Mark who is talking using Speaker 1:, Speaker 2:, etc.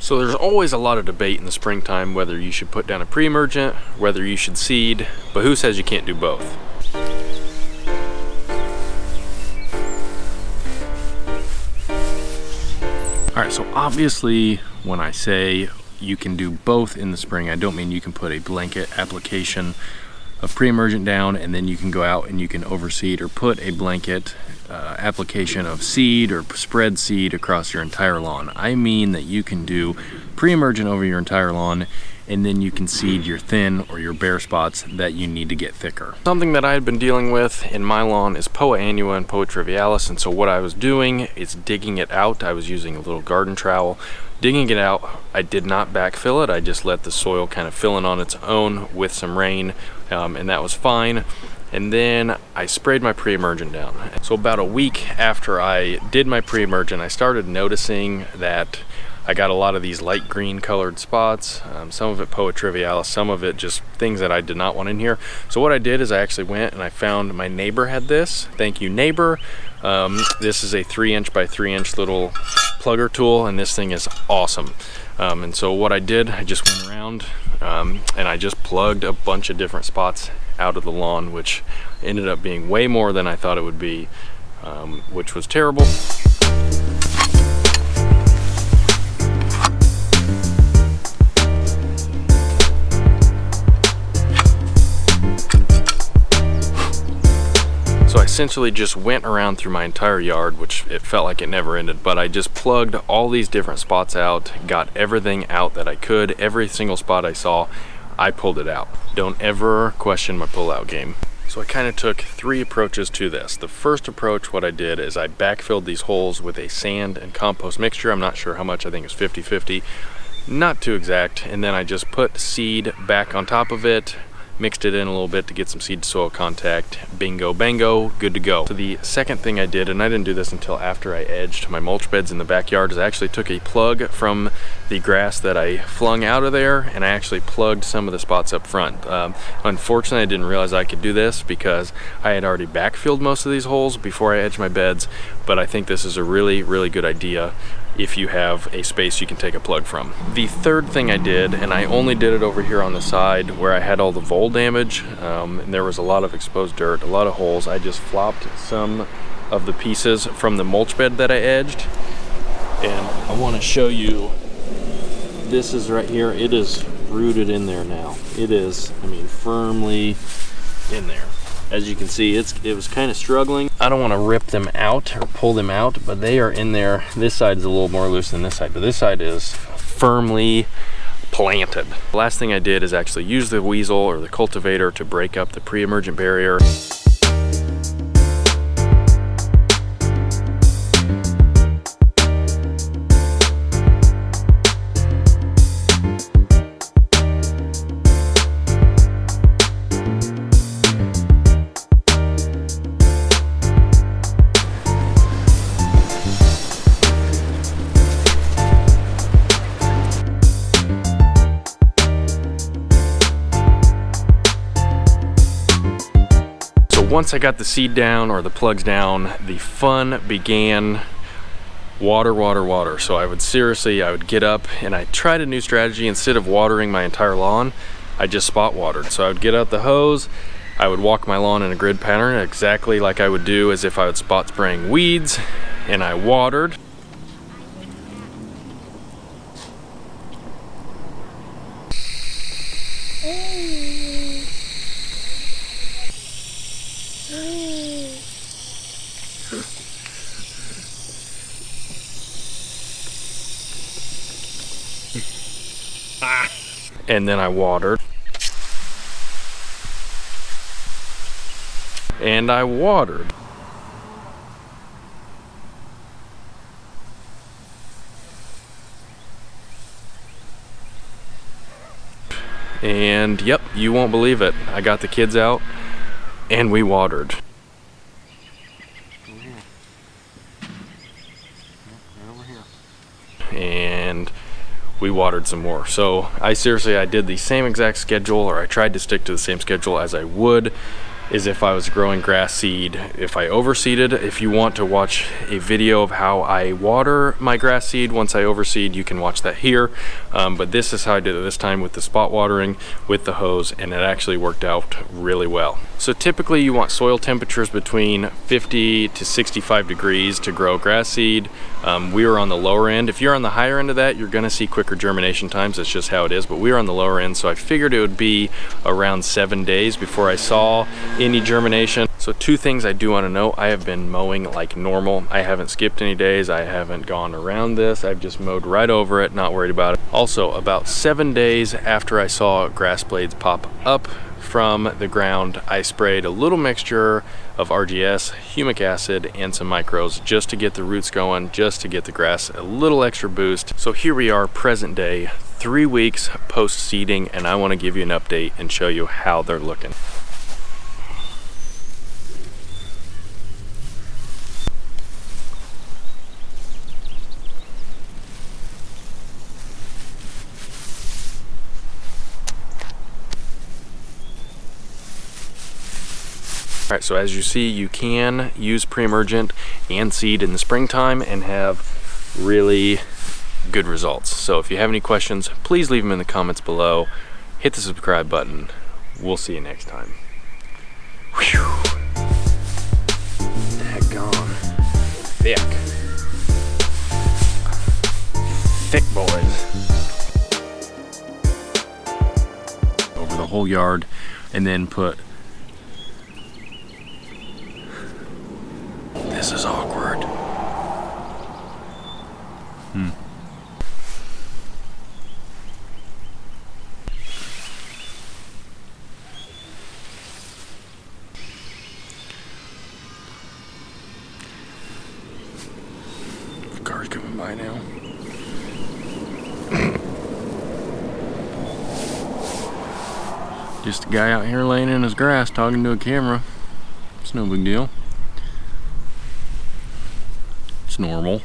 Speaker 1: So there's always a lot of debate in the springtime whether you should put down a pre-emergent, whether you should seed, but who says you can't do both? All right, so obviously when I say you can do both in the spring, I don't mean you can put a blanket application of pre-emergent down and then you can go out and you can overseed, or put a blanket application of seed or spread seed across your entire lawn. I mean that you can do pre-emergent over your entire lawn and then you can seed your thin or your bare spots that you need to get thicker. Something that I had been dealing with in my lawn is Poa annua and Poa trivialis, and so what I was doing is digging it out. I was using a little garden trowel, digging it out. I did not backfill it. I just let the soil kind of fill in on its own with some rain, and that was fine. And then I sprayed my pre-emergent down. So about a week after I did my pre-emergent, I started noticing that I got a lot of these light green colored spots, some of it Poa trivialis, some of it just things that I did not want in here. So what I did is I actually went and I found my neighbor had this. Thank you, neighbor. This is a 3" by 3" little plugger tool, and this thing is awesome. And so what I did, I just went around and I just plugged a bunch of different spots out of the lawn, which ended up being way more than I thought it would be, which was terrible. So I essentially just went around through my entire yard, which it felt like it never ended, but I just plugged all these different spots out, got everything out that I could. Every single spot I saw, I pulled it out. Don't ever question my pull-out game. So I kind of took 3 approaches to this. The first approach, what I did is I backfilled these holes with a sand and compost mixture. I'm not sure how much, I think it's 50-50, not too exact. And then I just put seed back on top of it, mixed it in a little bit to get some seed to soil contact. Bingo bango, good to go. So the second thing I did, and I didn't do this until after I edged my mulch beds in the backyard, is I actually took a plug from the grass that I flung out of there and I actually plugged some of the spots up front. Unfortunately, I didn't realize I could do this because I had already backfilled most of these holes before I edged my beds, but I think this is a really, really good idea if you have a space you can take a plug from. The third thing I did, and I only did it over here on the side where I had all the vole damage, and there was a lot of exposed dirt, a lot of holes, I just flopped some of the pieces from the mulch bed that I edged. And I want to show you, this is right here, it is rooted in there now. It is, I mean, firmly in there. As you can see, it was kind of struggling. I don't want to rip them out or pull them out, but they are in there. This side is a little more loose than this side, but this side is firmly planted. The last thing I did is actually use the weasel or the cultivator to break up the pre-emergent barrier. Once I got the seed down or the plugs down, the fun began. Water, water, water. So I would get up and I tried a new strategy. Instead of watering my entire lawn, I just spot watered. So I would get out the hose, I would walk my lawn in a grid pattern exactly like I would do as if I was spot spraying weeds, and I watered. And then I watered. And I watered. And yep, you won't believe it. I got the kids out and we watered. And we watered some more. So I did the same exact schedule, or I tried to stick to the same schedule as I would is if I was growing grass seed, if I overseeded. If you want to watch a video of how I water my grass seed once I overseed, you can watch that here. But this is how I did it this time, with the spot watering with the hose, and it actually worked out really well. So typically you want soil temperatures between 50 to 65 degrees to grow grass seed. We were on the lower end. If you're on the higher end of that, you're gonna see quicker germination times. That's just how it is, but we were on the lower end, so I figured it would be around 7 days before I saw any germination. So two things I do want to know: I have been mowing like normal. I haven't skipped any days. I haven't gone around this. I've just mowed right over it, not worried about it. Also, about 7 days after I saw grass blades pop up from the ground, I sprayed a little mixture of RGS, humic acid, and some micros just to get the roots going, just to get the grass a little extra boost. So here we are, present day, 3 weeks post seeding, and I want to give you an update and show you how they're looking. All right, so as you see, you can use pre-emergent and seed in the springtime and have really good results. So if you have any questions, please leave them in the comments below. Hit the subscribe button. We'll see you next time. Whew. Daggone. Thick. Thick boys. Over the whole yard, and then put... This is awkward. The car's coming by now. Just a guy out here laying in his grass talking to a camera. It's no big deal. It's normal.